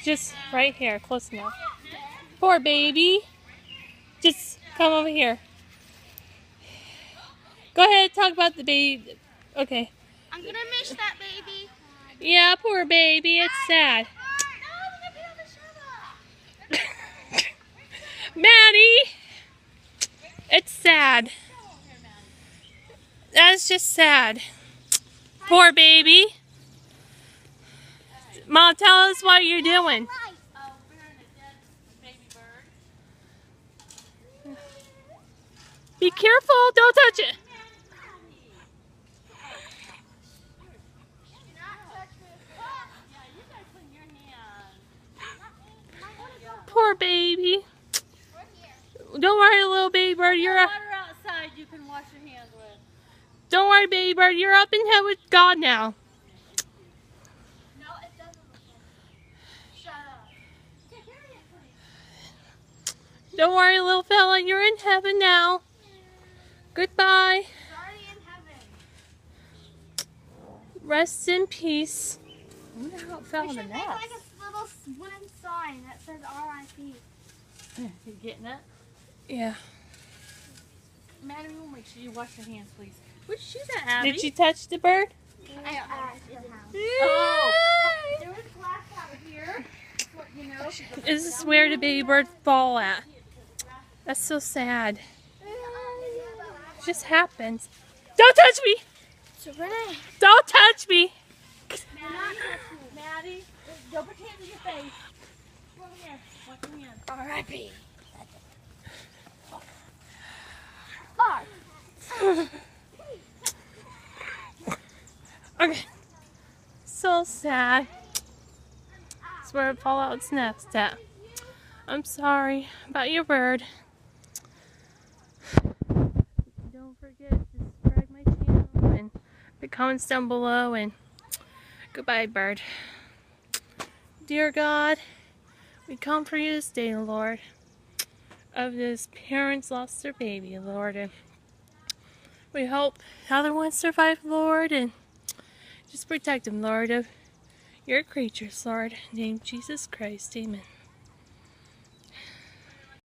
Just right here, close enough. Poor baby. Just come over here. Go ahead, talk about the baby. Okay. I'm gonna miss that baby. Yeah, poor baby. It's sad. Maddie! It's sad. That's just sad. Poor baby. Mom, tell us what you're doing. Be careful. Don't touch it. Poor baby. Don't worry, little baby bird. You're up. Water outside you can wash your hands with. Don't worry, baby bird. You're up in heaven with God now. No, it doesn't. Shut up. Don't worry, little fella. You're in heaven now. Goodbye. It's already in heaven. Rest in peace. I wonder how it fell We in the should make nest. like a little wooden sign that says R.I.P. You getting it? Yeah. Maddie, we'll make sure you wash your hands, please. Where'd you shoot that, Abby? Did you touch the bird? I asked the house. Oh. There was glass out here. You know. This is where the baby bird fall at. That's so sad. It just happens. Don't touch me! So Renee. Don't touch me! Maddie, don't put hands in your face. Come over here. Wash your hands. R.I.P. Okay. So sad. That's where it fall out its nest at. I'm sorry about your bird. Don't forget to subscribe my channel and the comments down below, and goodbye, bird. Dear God, we come for you this day, Lord, of this parents lost their baby, Lord, and we hope the other ones survive, Lord, and just protect them, Lord, of your creatures, Lord. In the name of Jesus Christ, amen.